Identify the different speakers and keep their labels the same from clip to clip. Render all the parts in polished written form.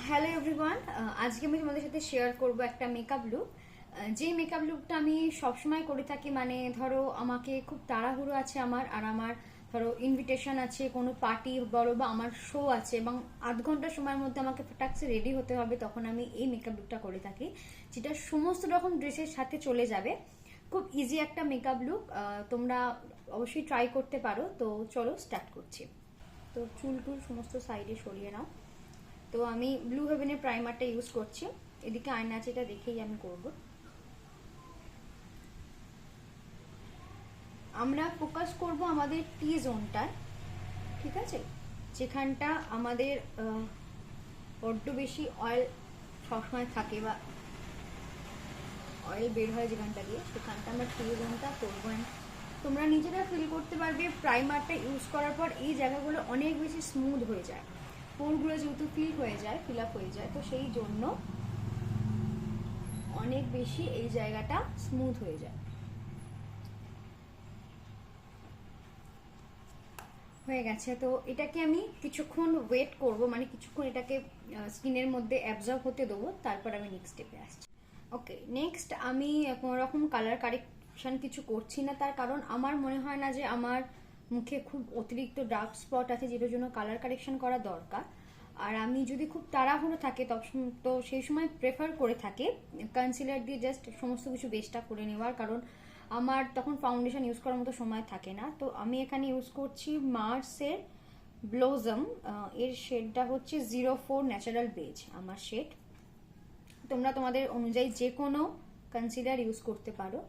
Speaker 1: Hello everyone, আজকে আমি তোমাদের সাথে শেয়ার করব একটা মেকআপ লুক। যে মেকআপ লুকটা আমি সবসময় করে থাকি, মানে ধরো আমাকে খুব তাড়াহুড়ো আছে আমার ধরো ইনভিটেশন আছে, কোনো পার্টি বলো বা আমার শো আছে এবং আধ ঘন্টা সময়ের মধ্যে আমাকে ফটাকসে রেডি হতে হবে, তখন আমি এই মেকআপ লুকটা করে থাকি, যেটা সমস্ত রকম ড্রেসের সাথে চলে যাবে। খুব ইজি একটা মেকআপ লুক, তোমরা অবশ্যই ট্রাই করতে পারো। তো চলো স্টার্ট করছি। তো চুল টুল সমস্ত সাইডে সরিয়ে নাও। তো আমি ব্লু হেভেনের প্রাইমারটা ইউজ করছি। এদিকে আয়না আছে, এটা দেখেই আমি করব। আমরা ফোকাস করব আমাদের টি জোনটায়, ঠিক আছে, যেখানটা আমাদের বড্ড বেশি অয়েল সবসময় থাকে বা অয়েল বের হয় যেখানটা দিয়ে, সেখানটা আমরা টি জোনটা করবো। তোমরা নিজেরা ফিল করতে পারবে প্রাইমারটা ইউজ করার পর এই জায়গাগুলো অনেক বেশি স্মুথ হয়ে যায়, পোরগুলো যেহেতু ফিল আপ হয়ে যায়, তো সেই জন্য অনেক বেশি এই জায়গাটা স্মুথ হয়ে যায়। হয়ে গেছে। তো এটাকে আমি কিছুক্ষণ ওয়েট করব, মানে কিছুক্ষণ এটাকে স্কিনের মধ্যে অ্যাবজর্ব হতে দেবো, তারপর আমি নেক্সট স্টেপে আসছি। ওকে, নেক্সট আমি কোনো রকম কালার কারেকশন কিছু করছি না, তার কারণ আমার মনে হয় না যে আমার মুখে খুব অতিরিক্ত ডার্ক স্পট আছে যেটার জন্য কালার কারেকশন করা দরকার। আর আমি যদি খুব তাড়াহুড়ো থাকে তো সেই সময় প্রেফার করে থাকি কনসিলার দিয়ে জাস্ট সমস্ত কিছু বেসটা করে নেওয়ার, কারণ আমার তখন ফাউন্ডেশন ইউজ করার মতো সময় থাকে না। তো আমি এখানে ইউজ করছি মার্সের ব্লোজম, এর শেডটা হচ্ছে 04 ন্যাচারাল বেজ আমার শেড। তোমরা তোমাদের অনুযায়ী যে কোনো কনসিলার ইউজ করতে পারো।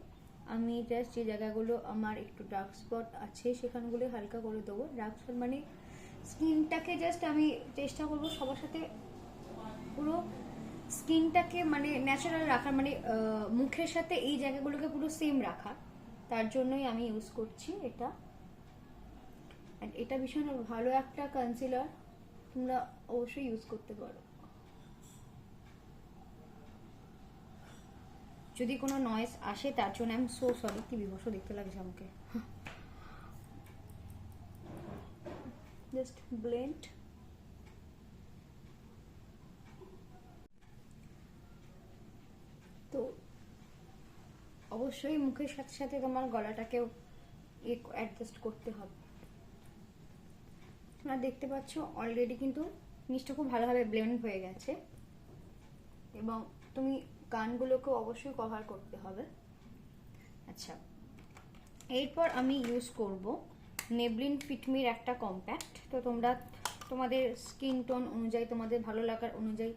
Speaker 1: আমি জাস্ট যে জায়গাগুলো আমার একটু ডার্ক স্পট আছে সেখানগুলো হালকা করে দেবো। ডার্ক স্পট মানে স্কিনটাকে জাস্ট আমি চেষ্টা করবো সবার সাথে পুরো স্কিনটাকে মানে ন্যাচারাল রাখার, মানে মুখের সাথে এই জায়গাগুলোকে পুরো সেম রাখা, তার জন্যই আমি ইউজ করছি এটা। এটা ভীষণ ভালো একটা কনসিলার, তোমরা অবশ্যই ইউজ করতে পারো। যদি কোনো নয়েজ আসে তার জন্য আমি সো সরি, কি বিভৎস দেখতে লাগছে আমাকে। Just blend. তো অবশ্যই মুখের সাথে সাথে তোমার গলাটাকেও অ্যাডজাস্ট করতে হবে। তোমরা দেখতে পাচ্ছ অলরেডি কিন্তু জিনিসটা খুব ভালোভাবে ব্লেন্ড হয়ে গেছে, এবং তুমি কানগুলোকেও অবশ্যই কভার করতে হবে। আচ্ছা, এরপর আমি ইউজ করব মেবলিন ফিটমির একটা কম্প্যাক্ট। তো তোমরা তোমাদের স্কিন টোন অনুযায়ী, তোমাদের ভালো লাগার অনুযায়ী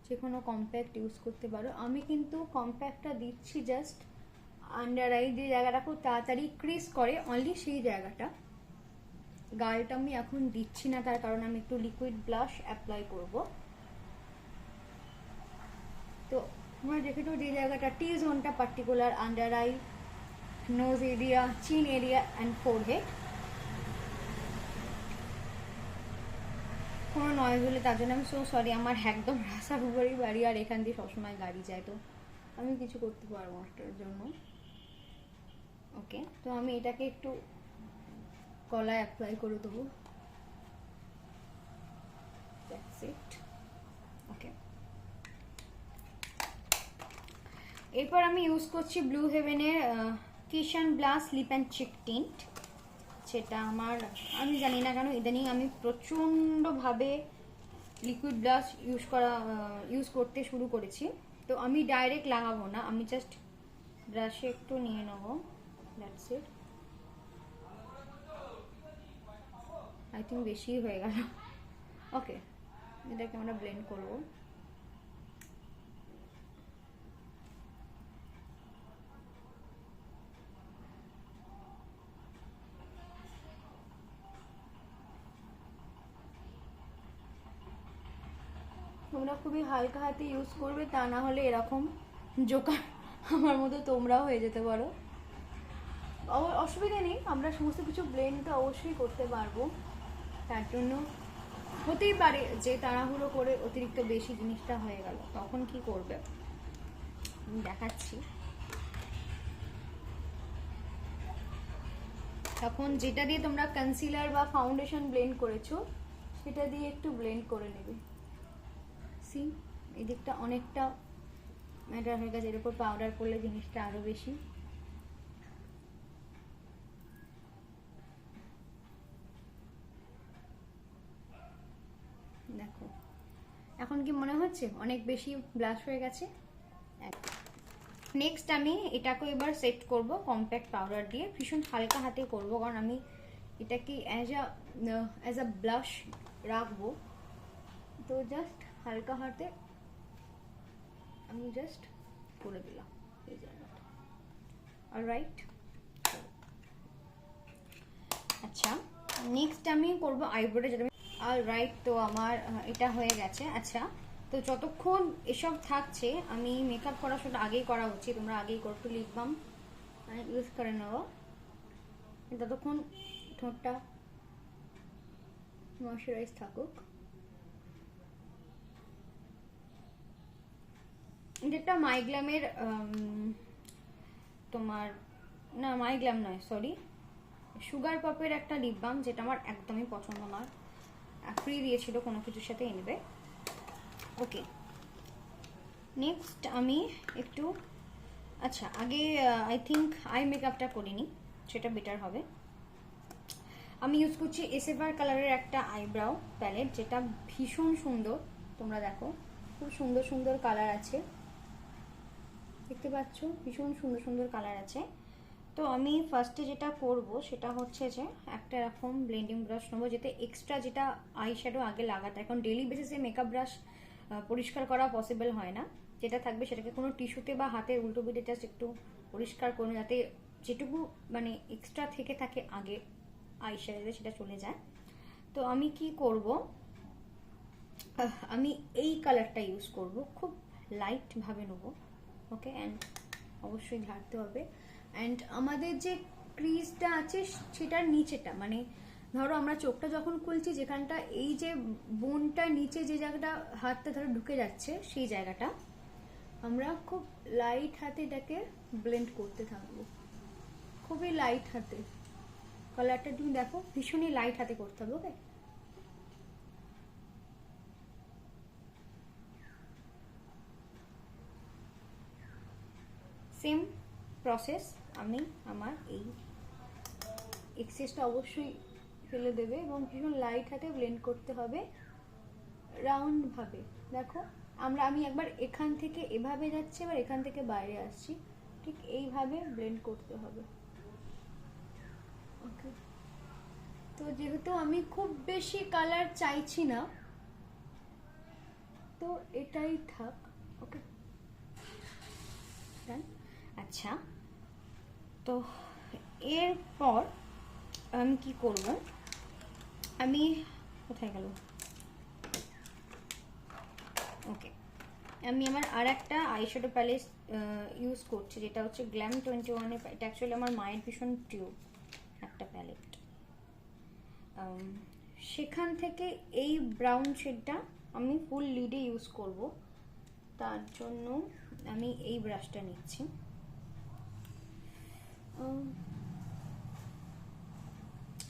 Speaker 1: যে কোনো কম্প্যাক্ট ইউজ করতে পারো। আমি কিন্তু কম্প্যাক্টটা দিচ্ছি জাস্ট আন্ডার আই, যে জায়গাটা খুব তাড়াতাড়ি ক্রিজ করে, অনলি সেই জায়গাটা। গালটা আমি এখন দিচ্ছি না, তার কারণ আমি একটু লিকুইড ব্লাশ অ্যাপ্লাই করব। তো তোমরা দেখেছো যে জায়গাটা টি জোনটা particular, under eye, nose area, chin area and forehead. কোনো নয়েজ হলে তার জন্য আমি সো সরি। আমার একদম রাস্তার উপরেই বাড়ি, আর এখান দিয়ে সবসময় গাড়ি যায়, তো আমি কিছু করতে পারবো এটার জন্য। ওকে, তো আমি এটাকে একটু গলায় অ্যাপ্লাই করে দেবো। That's it. ওকে, এরপর আমি ইউজ করছি ব্লু হেভেনের kissing blush lip and cheek tint. সেটা আমি জানি না কেন ইদানিং আমি প্রচণ্ডভাবে লিকুইড ব্লাশ ইউজ করতে শুরু করেছি। তো আমি ডাইরেক্ট লাগাবো না, আমি জাস্ট ব্রাশে একটু নিয়ে নেবো। That's it. আই থিঙ্ক বেশি হয়ে গেল। ওকে, এটাকে আমরা ব্লেন্ড করবো। তোমরা খুবই হালকা হাতে ইউজ করবে, তা না হলে এরকম জোকার আমার মতো তোমরাও হয়ে যেতে পারো। অসুবিধা নেই, আমরা সমস্ত কিছু ব্লেন্ড তো অবশ্যই করতে পারবো। তার জন্য হতেই পারে যে তাড়াহুড়ো করে অতিরিক্ত বেশি জিনিসটা হয়ে গেল, তখন কি করবে আমি দেখাচ্ছি। তখন যেটা দিয়ে তোমরা কনসিলার বা ফাউন্ডেশন ব্লেন্ড করেছো সেটা দিয়ে একটু ব্লেন্ড করে নেবে সি এই দিকটা অনেকটা ম্যাটার হয়ে গেছে, এর উপর পাউডার করলে জিনিসটা আরো বেশি। দেখো এখন কি মনে হচ্ছে অনেক বেশি ব্লাশ হয়ে গেছে? নেক্সট আমি এটাকে এবার সেট করব কম্প্যাক্ট পাউডার দিয়ে, ভীষণ হালকা হাতে করব, কারণ আমি এটাকে অ্যাজ আ ব্লাশ রাখবো। তো জাস্ট হালকা হাতে আমি জাস্ট করে দিলাম এই জায়গাটা। অলরাইট, আচ্ছা নেক্সট আমি করব আইব্রোটা, যেটা অলরাইট। তো আমার এটা হয়ে গেছে। আচ্ছা, তো যতক্ষণ এসব থাকছে আমি মেকআপ করা সেটা আগেই করা উচিত, তোমরা আগেই করো, একটু লিপ বাম ইউজ করে নেবো, ততক্ষণ ঠোঁটটা ময়শ্চারাইজ থাকুক। এটা মাইগ্ল্যামের তোমার না, মাইগ্ল্যাম নয়, সরি, সুগার পপের একটা লিপ বাম, যেটা আমার একদমই পছন্দ নয়, ফ্রি দিয়েছিল কোনো কিছুর সাথে এনবে। ওকে, নেক্সট আমি একটু, আচ্ছা আগে আই থিঙ্ক আই মেকআপটা করিনি, সেটা বেটার হবে। আমি ইউজ করছি এসএফআর কালারের একটা আইব্রাউ প্যালেট, যেটা ভীষণ সুন্দর, তোমরা দেখো খুব সুন্দর সুন্দর কালার আছে, দেখতে পাচ্ছ ভীষণ সুন্দর সুন্দর কালার আছে। তো আমি ফার্স্টে যেটা করব সেটা হচ্ছে যে একটা এরকম ব্লেন্ডিং ব্রাশ নেবো, যেতে এক্সট্রা যেটা আই শ্যাডো আগে লাগাতে, এখন ডেইলি বেসিসে মেকআপ ব্রাশ পরিষ্কার করা পসিবল হয় না, যেটা থাকবে সেটাকে কোনো টিস্যুতে বা হাতের উল্টো পিঠে জাস্ট একটু পরিষ্কার করুন, যাতে যেটুকু মানে এক্সট্রা থেকে থাকে আগে আই শ্যাডোতে সেটা চলে যায়। তো আমি কি করব, আমি এই কালারটা ইউজ করব, খুব লাইট ভাবে নেবো। ওকে, অ্যান্ড অবশ্যই ঝাড়তে হবে। অ্যান্ড আমাদের যে ক্রিজটা আছে সেটার নিচেটা, মানে ধরো আমরা চোখটা যখন খুলছি, যেখানটা এই যে বোনটা নিচে যে জায়গাটা হাতটা ধরো ঢুকে যাচ্ছে, সেই জায়গাটা আমরা খুব লাইট হাতে এটাকে ব্লেন্ড করতে থাকবো, খুবই লাইট হাতে। কালারটা তুমি দেখো ভীষণই লাইট হাতে করতে হবে। ওকে, সেম প্রসেস, আমি আমার এই এক্সেসটা অবশ্যই ফেলে দেবে এবং ভীষণ লাইট হাতে ব্লেন্ড করতে হবে রাউন্ড ভাবে। দেখো আমি একবার এখান থেকে এভাবে যাচ্ছি, এবার এখান থেকে বাইরে আসছি, ঠিক এইভাবে ব্লেন্ড করতে হবে। ওকে, তো যেহেতু আমি খুব বেশি কালার চাইছি না, তো এটাই থাক। ওকে, আচ্ছা, তো এরপর আমি কি করব, আমি কোথায় গেল, ওকে, আমি আমার আর একটা আইশ্যাডো প্যালেট ইউজ করছি, যেটা হচ্ছে গ্ল্যাম 21 এর, এটা অ্যাকচুয়ালি আমার মায়ের ভীষণ প্রিয় একটা প্যালেট। সেখান থেকে এই ব্রাউন শেডটা আমি ফুল লিডে ইউজ করব, তার জন্য আমি এই ব্রাশটা নিচ্ছি।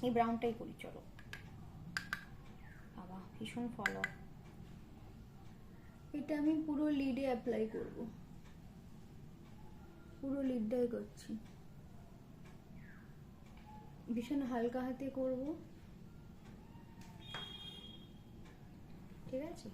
Speaker 1: এই ব্রাউনটাই করি, চলো, বাবা ভীষণ ফলো। এটা আমি পুরো লিডে অ্যাপ্লাই করব, পুরো লিডটাই করছি, ভীষণ হালকা হাতে করব, ঠিক আছে।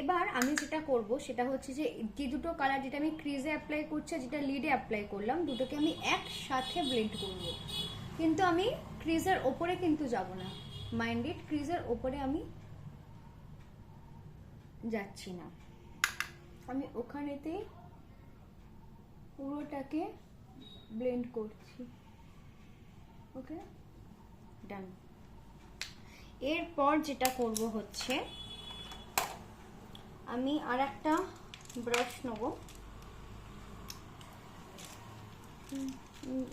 Speaker 1: এবার আমি যেটা করব সেটা হচ্ছে যে দুটো কালার, যেটা আমি ক্রিজে অ্যাপ্লাই করছি, যেটা লিডে অ্যাপ্লাই করলাম, দুটোকে আমি একসাথে ব্লেন্ড করব, কিন্তু আমি ক্রিজের ওপরে কিন্তু যাব না, মাইন্ডেড, ক্রিজের ওপরে আমি যাচ্ছি না, আমি ওখানেতে পুরোটাকে ব্লেন্ড করছি। ওকে, ডান। এরপর যেটা করব হচ্ছে আমি আর একটা ব্রাশ নেব,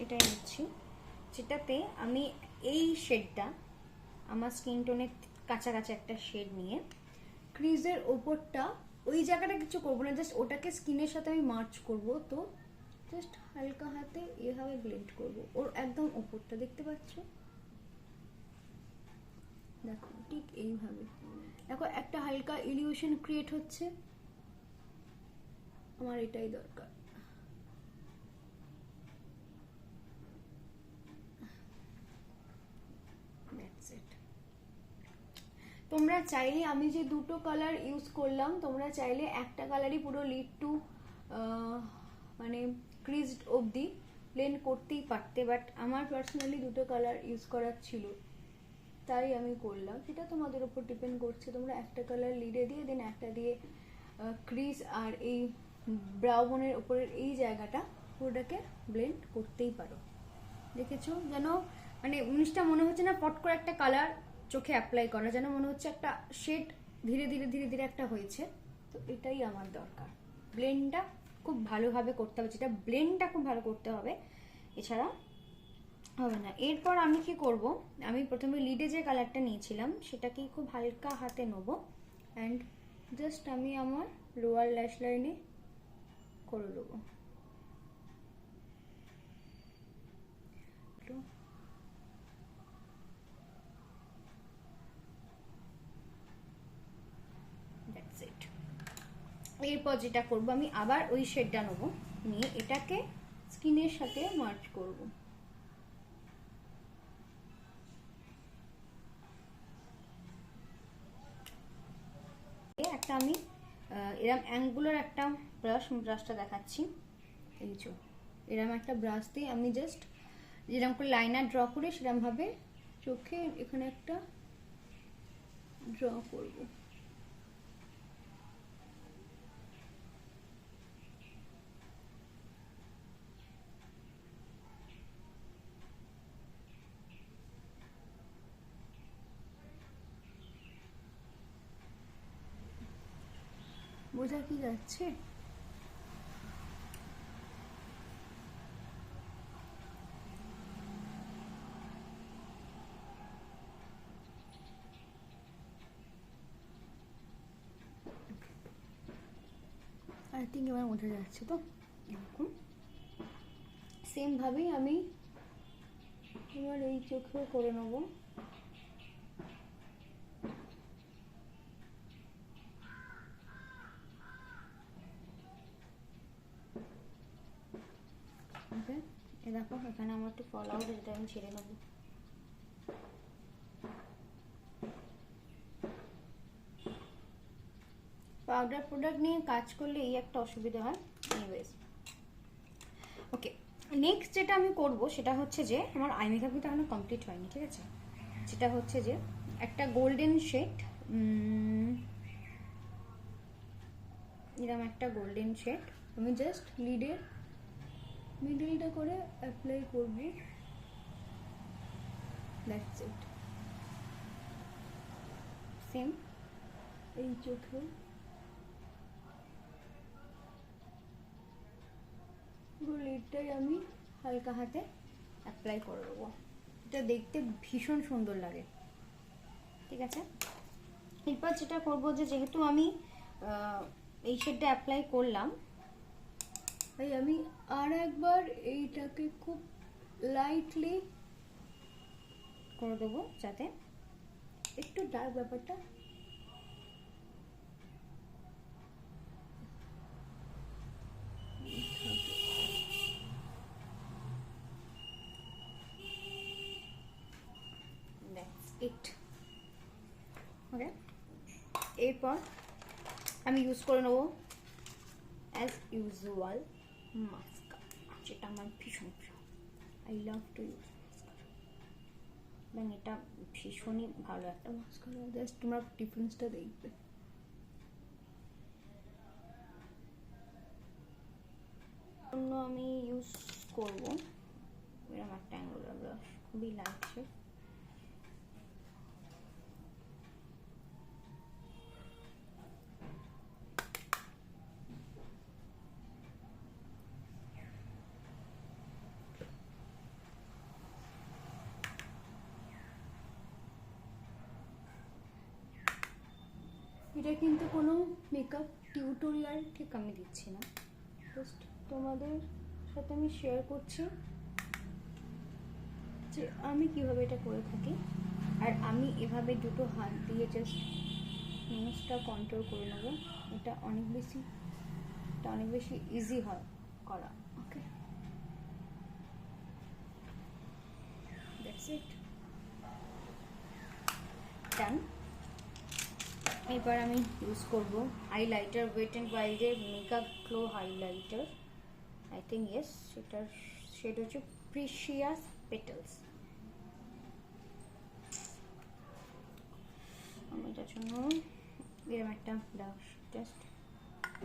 Speaker 1: এটাই নিচ্ছি, যেটাতে আমি এই শেডটা আমার স্কিন টোনের কাঁচা কাঁচা একটা শেড নিয়ে ক্রিজের ওপরটা ওই জায়গাটা কিছু করবো না, জাস্ট ওটাকে স্কিনের সাথে আমি মার্চ করব। তো জাস্ট হালকা হাতে এভাবে ব্লেন্ড করব ওর একদম ওপরটা, দেখতে পাচ্ছ? দেখো ঠিক এইভাবে, দেখো একটা হালকা ইলিউশন ক্রিয়েট হচ্ছে। আমার এটাই দরকার। তোমরা চাইলে, আমি যে দুটো কালার ইউজ করলাম, তোমরা চাইলে একটা কালারই পুরো লিড টু মানে ক্রিজড অবধি ব্লেন্ড করতেই পারতে, বাট আমার পার্সোনালি দুটো কালার ইউজ করার ছিল তাই আমি করলাম। সেটা তোমাদের উপর ডিপেন্ড করছে, তোমরা একটা কালার লিডে দিয়ে দেন একটা দিয়ে ক্রিজ আর এই ব্রাউ বোনের উপরের এই জায়গাটা পুরোটাকে ব্লেন্ড করতেই পারো। দেখেছো যেন মানে জিনিসটা মনে হচ্ছে না পট করে একটা কালার চোখে অ্যাপ্লাই করা, যেন মনে হচ্ছে একটা শেড ধীরে ধীরে ধীরে ধীরে একটা হয়েছে। তো এটাই আমার দরকার, ব্লেন্ডটা খুব ভালোভাবে করতে হবে, যেটা ব্লেন্ডটা খুব ভালো করতে হবে, এছাড়া হবে না। এরপর আমি কি করব, আমি প্রথমে লিডে যে কালারটা নিয়েছিলাম সেটাকে খুব হালকা হাতে নেবো অ্যান্ড জাস্ট আমি আমার লোয়ার ল্যাশ লাইনে করে দেবো। এরপর যেটা করব, আমি আবার ওই শেডটা নেবো, নিয়ে এটাকে স্কিনের সাথে মার্চ করব। একটা আমি এরম অ্যাঙ্গুলার একটা ব্রাশটা দেখাচ্ছি, এই যে এরম একটা ব্রাশ দিয়ে আমি জাস্ট যেরকম করে লাইনার ড্র করে সেরকম ভাবে চোখে এখানে একটা ড্র করব। বোঝা কি যাচ্ছে? আই থিঙ্ক এবার বোঝা যাচ্ছে তো। এরকম সেম ভাবেই আমি এবার এই চোখেও করে নেবো। ওকে, এ দেখো এখানে আমার একটু ফল আউট, যেটা আমি ছেড়ে নেবো। পাউডার প্রোডাক্ট নিয়ে কাজ করলে এই একটা অসুবিধা হয়। এনিওয়েজ, ওকে, নেক্সট যেটা আমি করব সেটা হচ্ছে যে আমার আই মেকআপ কিন্তু এখনো কমপ্লিট হয়নি, ঠিক আছে? যেটা হচ্ছে যে একটা গোল্ডেন শেড, এরকম একটা গোল্ডেন শেড আমি জাস্ট লিডের মিডলটা করে অ্যাপ্লাই করব। That's it. সেম এই চোখে পুরো লিডটাই আমি হালকা হাতে অ্যাপ্লাই করে দেবো। এটা দেখতে ভীষণ সুন্দর লাগে, ঠিক আছে? এরপর যেটা করবো, যে যেহেতু আমি এই শেডটা অ্যাপ্লাই করলাম, তাই আমি আর একবার এইটাকে খুব লাইটলি করে দেবো, যাতে একটু ডার্ক ব্যাপারটা ইট। ওকে, এরপর আমি ইউজ করে নেবো অ্যাজ ইউজুয়াল মাস্কারা, যেটা আমার ভীষণ প্রিয়। I love to use mascara, এবং এটা ভীষণই ভালো একটা মাস্কারা। জাস্ট তোমরা ডিফারেন্সটা দেখবে। জন্য আমি ইউজ করবো এরকম একটা অ্যাঙ্গুলার ব্রাশ, খুবই লাইট শেড। এটা কিন্তু কোনো মেকআপ টিউটোরিয়াল ঠিক আমি দিচ্ছি না, জাস্ট তোমাদের সাথে আমি শেয়ার করছি যে আমি কিভাবে এটা করে থাকি। আর আমি এভাবে দুটো হাত দিয়ে জাস্ট নোজটা কন্ট্রোল করে নেবো। এটা অনেক বেশি ইজি হয় করা। Okay, that's it, done. এবার আমি ইউজ করব হাইলাইটার, ওয়েট অ্যান্ড ওয়াইল্ডের mega glow highlighter. I think yes, সেটার শেড হচ্ছে প্রিশিয়াস পেটালস। আমি এটার জন্য এরকম একটা ব্রাশ জাস্ট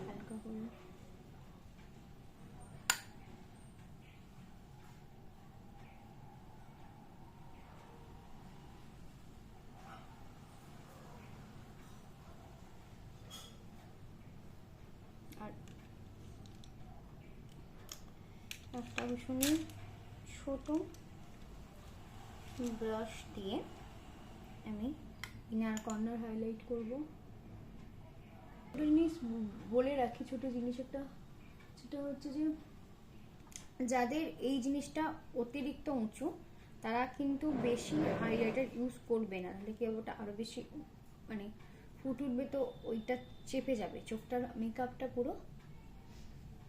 Speaker 1: হালকা করবো। আর একটা ভীষণই ছোট ব্রাশ দিয়ে আমি ইনার কর্নার হাইলাইট করব। ছোটো জিনিস বলে রাখি, ছোটো জিনিস একটা, সেটা হচ্ছে যে যাদের এই জিনিসটা অতিরিক্ত উঁচু তারা কিন্তু বেশি হাইলাইটার ইউজ করবে না, তাহলে কি ওটা আরও বেশি মানে ফুট উঠবে, তো ওইটা চেপে যাবে, চোখটার মেকআপটা পুরো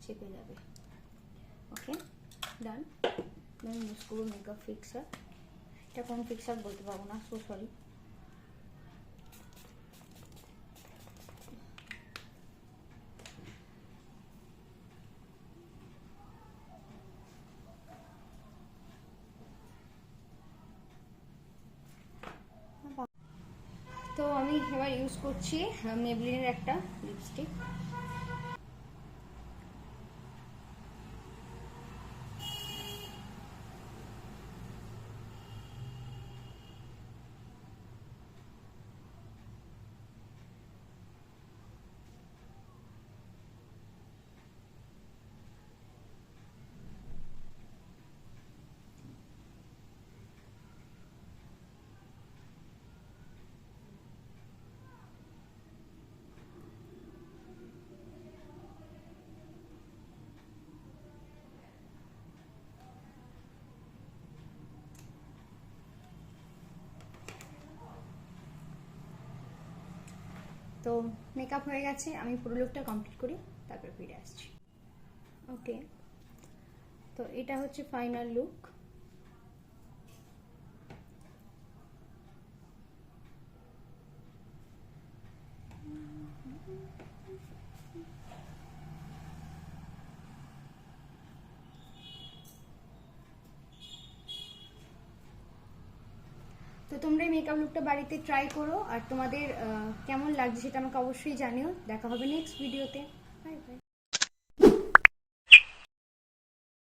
Speaker 1: চেপে যাবে। ওকে, ডান। আমি ইউজ করবো মেকআপ ফিক্সার। এটা কোন ফিক্সার বলতে পারবো না, সো সরি। তো আমি এবার ইউজ করছি মেবলিনের একটা লিপস্টিক। তো মেকআপ হয়ে গেছে, আমি পুরো লুকটা কমপ্লিট করি তারপর ফিরে আসছি। ওকে, তো এটা হচ্ছে ফাইনাল লুক। তো তোমরা এই মেকআপ লুকটা বাড়িতে ট্রাই করো, আর তোমাদের কেমন লাগছে সেটা আমাকে অবশ্যই জানিও। দেখা হবে নেক্সট ভিডিওতে। Bye bye.